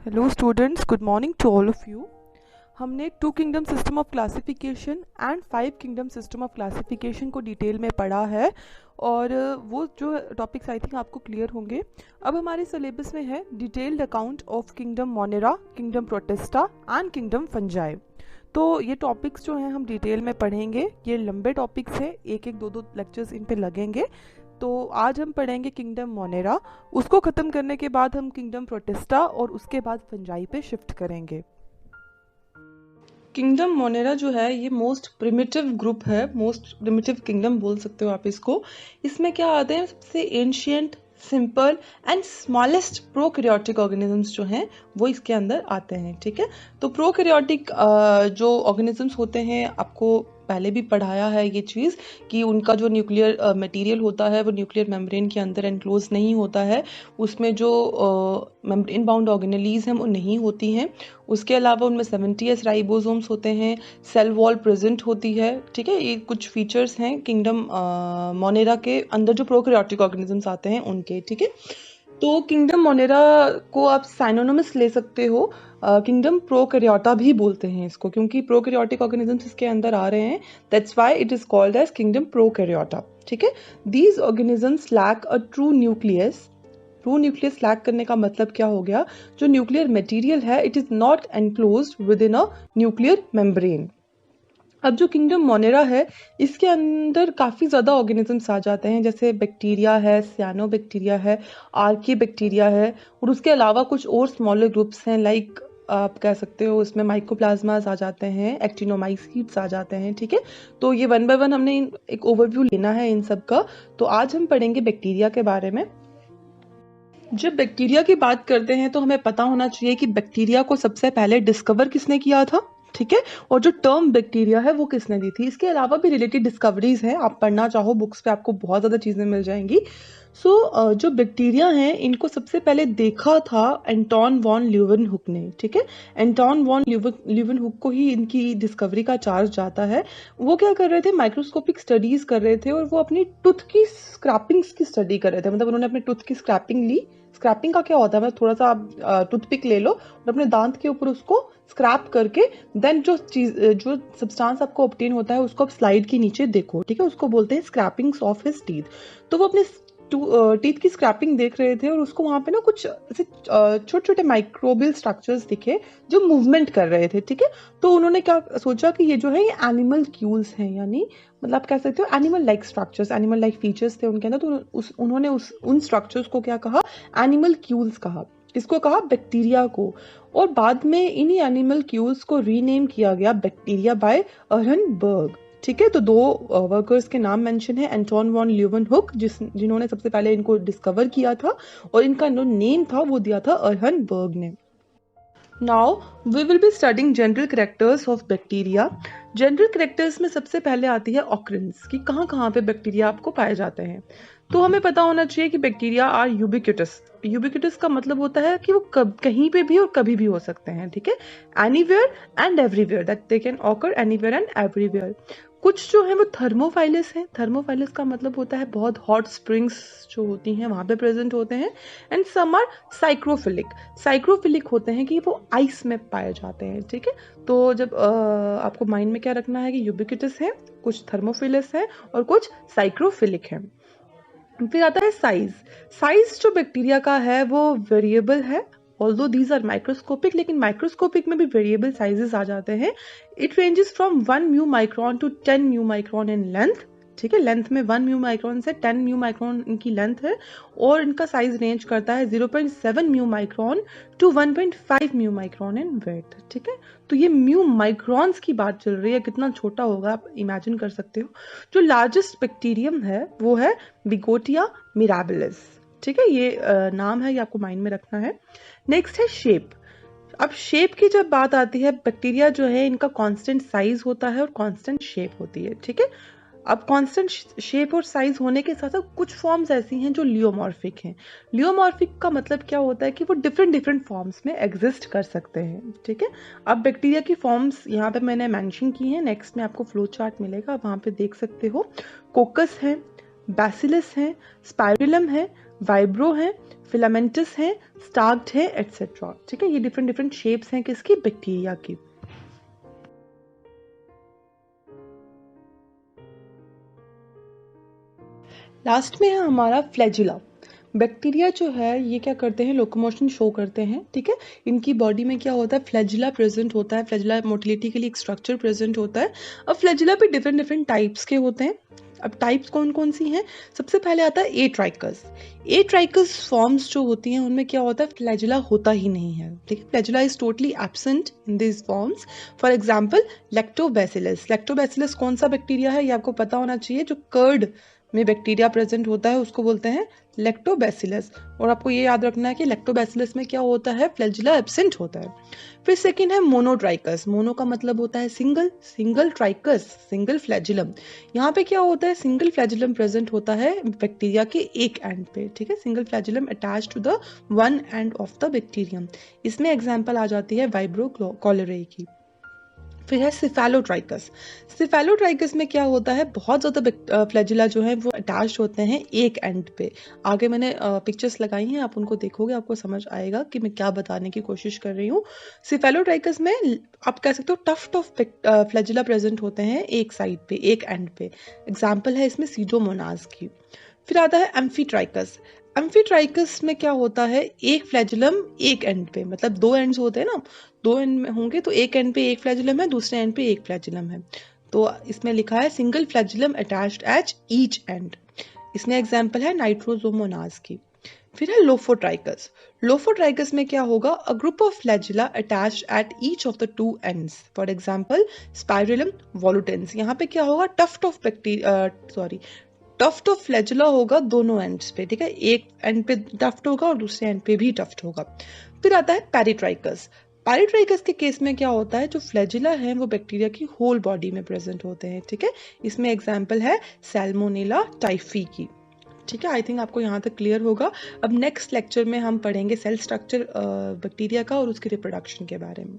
Hello students, good morning to all of you. हमने 2 kingdom system of classification and 5 kingdom system of classification को detail में पढ़ा है और वो जो टॉपिक्स आई थिंक आपको क्लियर होंगे। अब हमारे सिलेबस में है detailed account of kingdom Monera, kingdom Protista and kingdom Fungi. तो ये टॉपिक्स जो हैं हम डिटेल में पढ़ेंगे। ये लंबे टॉपिक्स हैं, एक एक दो दो लेक्चर्स इन पे लगेंगे। तो आज हम पढ़ेंगे किंगडम मोनेरा, उसको ख़त्म करने के बाद हम किंगडम प्रोटेस्टा और उसके बाद फंजाई पे शिफ्ट करेंगे। किंगडम मोनेरा जो है ये मोस्ट प्रिमिटिव ग्रुप है, मोस्ट प्रिमिटिव किंगडम बोल सकते हो आप इसको। इसमें क्या आते हैं, सबसे ancient, simple and smallest prokaryotic organisms जो हैं वो इसके अंदर आते हैं। ठीक है, तो प्रोकैरियोटिक जो ऑर्गेनिजम्स होते हैं, आपको पहले भी पढ़ाया है ये चीज़ कि उनका जो न्यूक्लियर मटेरियल होता है वो न्यूक्लियर मेम्ब्रेन के अंदर एनक्लोज नहीं होता है, उसमें जो मेम्ब्रेन बाउंड ऑर्गेनेलीज हैं वो नहीं होती हैं। उसके अलावा उनमें 70s राइबोसोम्स होते हैं, सेल वॉल प्रेजेंट होती है। ठीक है, ये कुछ फीचर्स हैं किंगडम मोनेरा के अंदर जो प्रोकैरियोटिक ऑर्गेनिजम्स आते हैं उनके। ठीक है, तो किंगडम मोनेरा को आप साइनोनिमस ले सकते हो, किंगडम प्रोकैरियोटा भी बोलते हैं इसको, क्योंकि प्रोकैरियोटिक ऑर्गेनिजम्स इसके अंदर आ रहे हैं। That's why it is called as kingdom Prokaryota. ठीक है, these organisms lack a true nucleus. True nucleus lack करने का मतलब क्या हो गया, जो न्यूक्लियर मटेरियल है it is not enclosed within a nuclear membrane. अब जो किंगडम मोनेरा है इसके अंदर काफ़ी ज़्यादा ऑर्गेनिजम्स आ जाते हैं, जैसे बैक्टीरिया है, सियानो बैक्टीरिया है, आर्की बैक्टीरिया है, और उसके अलावा कुछ और स्मॉलर ग्रुप्स हैं, लाइक आप कह सकते हो उसमें माइकोप्लाज्मास आ जाते हैं, एक्टिनोमाइसीट्स आ जाते हैं। ठीक है, तो ये वन बाय वन हमने एक ओवरव्यू लेना है इन सब का। तो आज हम पढ़ेंगे बैक्टीरिया के बारे में। जब बैक्टीरिया की बात करते हैं तो हमें पता होना चाहिए कि बैक्टीरिया को सबसे पहले डिस्कवर किसने किया था। ठीक है, और जो टर्म बैक्टीरिया है वो किसने दी थी। इसके अलावा भी रिलेटेड डिस्कवरीज हैं, आप पढ़ना चाहो बुक्स पे आपको बहुत ज़्यादा चीज़ें मिल जाएंगी। जो बैक्टीरिया हैं इनको सबसे पहले देखा था एंटोन वॉन ल्यूवेनहुक ने। ठीक है, एंटोन वॉन ल्यूवेनहुक को ही इनकी डिस्कवरी का चार्ज जाता है। वो क्या कर रहे थे, माइक्रोस्कोपिक स्टडीज कर रहे थे और वो अपनी टूथ की स्क्रैपिंग्स की स्टडी कर रहे थे। मतलब उन्होंने अपने टूथ की स्क्रैपिंग ली। स्क्रैपिंग का क्या होता है, मतलब थोड़ा सा आप टूथपिक ले लो और अपने दांत के ऊपर उसको स्क्रैप करके देन जो चीज जो सब्सटेंस आपको ऑब्टेन होता है उसको आप स्लाइड के नीचे देखो। ठीक है, उसको बोलते हैं स्क्रैपिंग्स ऑफ हिज टीथ। तो वो अपने टीथ की स्क्रैपिंग देख रहे थे और उसको वहां पे ना कुछ ऐसे छोटे छोटे माइक्रोबियल स्ट्रक्चर्स दिखे जो मूवमेंट कर रहे थे। ठीक है, तो उन्होंने क्या सोचा कि ये जो है ये एनिमल क्यूल्स हैं, यानी मतलब आप कह सकते हो animal like structures, animal like features थे उनके अंदर। तो उन्होंने उन स्ट्रक्चर्स को क्या कहा, एनिमल क्यूल्स कहा। इसको कहा बैक्टीरिया को, और बाद में इन्हीं एनिमल क्यूल्स को रीनेम किया गया बैक्टीरिया बाय अरहनबर्ग। ठीक है, तो 2 वर्कर्स के नाम मेंशन है, एंटोन वॉन ल्यूवेनहुक जिन्होंने सबसे पहले इनको डिस्कवर किया था, और इनका जो नेम था वो दिया था अरहनबर्ग ने। Now we will be studying general characters of bacteria. General characters में सबसे पहले आती है ऑकरेंस, कि कहाँ कहाँ पे बैक्टीरिया आपको पाए जाते हैं। तो हमें पता होना चाहिए कि बैक्टीरिया आर यूबिक्यूटस। यूबिक्यूटस का मतलब होता है कि वो कहीं पे भी और कभी भी हो सकते हैं। ठीक है, anywhere and everywhere, that they can occur anywhere and everywhere. कुछ जो है वो थर्मोफाइलस हैं। थर्मोफाइलस का मतलब होता है बहुत हॉट स्प्रिंग्स जो होती हैं वहां पे प्रेजेंट होते हैं। And some are साइक्रोफिलिक। साइक्रोफिलिक होते हैं कि वो आइस में पाए जाते हैं। ठीक है, तो जब आपको माइंड में क्या रखना है कि यूबिक्यूटस है, कुछ थर्मोफिलस है और कुछ साइक्रोफिलिक है। फिर आता है साइज। साइज जो बैक्टीरिया का है वो वेरिएबल है, ऑल्दो दीज आर माइक्रोस्कोपिक, लेकिन माइक्रोस्कोपिक में भी वेरिएबल साइजेस आ जाते हैं। It ranges from 1 mu micron to 10 mu micron in length. ठीक है, लेंथ में 1 म्यू माइक्रॉन से 10 म्यू माइक्रॉन इनकी लेंथ है, और इनका साइज रेंज करता है 0.7 mu micron to 1.5 mu micron in weight. ठीक है, तो ये म्यू माइक्रॉन्स की बात चल रही है, कितना छोटा होगा आप इमेजिन कर सकते हो। जो लार्जेस्ट बैक्टीरियम है वो है बिगोटिया मिराबिलिस। ठीक है, ये नाम है, ये आपको माइंड में रखना है। नेक्स्ट है शेप। अब शेप की जब बात आती है, बैक्टीरिया जो है इनका कांस्टेंट साइज होता है और कांस्टेंट शेप होती है। ठीक है, अब कांस्टेंट शेप और साइज होने के साथ साथ कुछ फॉर्म्स ऐसी हैं जो लियोमॉर्फिक हैं। लियोमॉर्फिक का मतलब क्या होता है कि वो डिफरेंट डिफरेंट फॉर्म्स में एग्जिस्ट कर सकते हैं। ठीक है, अब बैक्टीरिया की फॉर्म्स यहाँ पे मैंने मेंशन की हैं, नेक्स्ट में आपको फ्लो चार्ट मिलेगा, वहां पे देख सकते हो। कोकस है, बैसिलस है, स्पाइरुलम है, वाइब्रो है, फिलामेंटस हैं, स्टार्क्ड है, एटसेट्रा। ठीक है, ये डिफरेंट डिफरेंट शेप्स हैं किसकी, बैक्टीरिया की। लास्ट में है हमारा फ्लैजिला। बैक्टीरिया जो है ये क्या करते हैं, लोकोमोशन शो करते हैं। ठीक है, इनकी बॉडी में क्या होता है, फ्लैजिला प्रेजेंट होता है। फ्लैजिला मोटिलिटी के लिए एक स्ट्रक्चर प्रेजेंट होता है। अब फ्लैजिला भी डिफरेंट डिफरेंट टाइप्स के होते हैं। अब टाइप्स कौन कौन सी हैं, सबसे पहले आता है ए ट्राइकस। ए ट्राइकस फॉर्म्स जो होती हैं उनमें क्या होता है, फ्लैजिला होता ही नहीं है। ठीक है, flagella is totally absent in this forms. For example lactobacillus. Lactobacillus कौन सा बैक्टीरिया है, ये आपको पता होना चाहिए। जो कर्ड में बैक्टीरिया प्रेजेंट होता है उसको बोलते हैं लैक्टोबैसिलस। और आपको ये याद रखना है कि लैक्टोबैसिलस में क्या होता है, फ्लैजिला एब्सेंट होता है। फिर सेकंड है मोनोट्राइकस। मोनो का मतलब होता है सिंगल, सिंगल ट्राइकस, सिंगल फ्लैजिलम। यहाँ पे क्या होता है, सिंगल फ्लैजिलम प्रेजेंट होता है बैक्टीरिया के एक एंड पे। ठीक है, single flagellum attach to the one end of the bacterium. इसमें एग्जाम्पल आ जाती है वाइब्रो कॉलरे की। फिर है सिफेलोट्राइकस। सिफेलोट्राइकस में क्या होता है, बहुत ज्यादा फ्लैजिला जो है वो अटैच होते हैं एक एंड पे। आगे मैंने पिक्चर्स लगाई हैं, आप उनको देखोगे आपको समझ आएगा कि मैं क्या बताने की कोशिश कर रही हूँ। सिफेलोट्राइकस में आप कह सकते हो टफ्ट ऑफ फ्लैजिला प्रेजेंट होते हैं एक साइड पे, एक एंड पे। एग्जाम्पल है इसमें सीडोमोनास की। फिर आता है एम्फीट्राइकस। एम्फीट्राइकस में क्या होता है, एक फ्लैजिलम एक एंड पे, मतलब दो एंड्स होते हैं ना, दो एंड में होंगे तो एक एंड पे एक फ्लैजिलम है, दूसरे एंड पे एक फ्लैजिलम है। तो इसमें लिखा है single flagellum attached at each and. इसमें एग्जांपल है नाइट्रोजोमोनास की। फिर है लोफोट्राइकस। लोफोट्राइकस में क्या होगा, a group of flagella attached at each of the two ends. For example Spirillum volutans. यहाँ पे क्या होगा, टफ्ट ऑफ फ्लैजिला होगा दोनों एंड्स पे। ठीक है, एक एंड पे टफ्ट होगा और दूसरे एंड पे भी टफ्ट होगा। फिर आता है पैरीट्राइकस। पैरीट्राइकस के केस में क्या होता है, जो फ्लैजिला है वो बैक्टीरिया की होल बॉडी में प्रेजेंट होते हैं। ठीक है, इसमें एग्जांपल है सैल्मोनेला टाइफी की। ठीक है, आई थिंक आपको यहाँ तक क्लियर होगा। अब नेक्स्ट लेक्चर में हम पढ़ेंगे सेल स्ट्रक्चर बैक्टीरिया का और उसकी रिप्रोडक्शन के बारे में।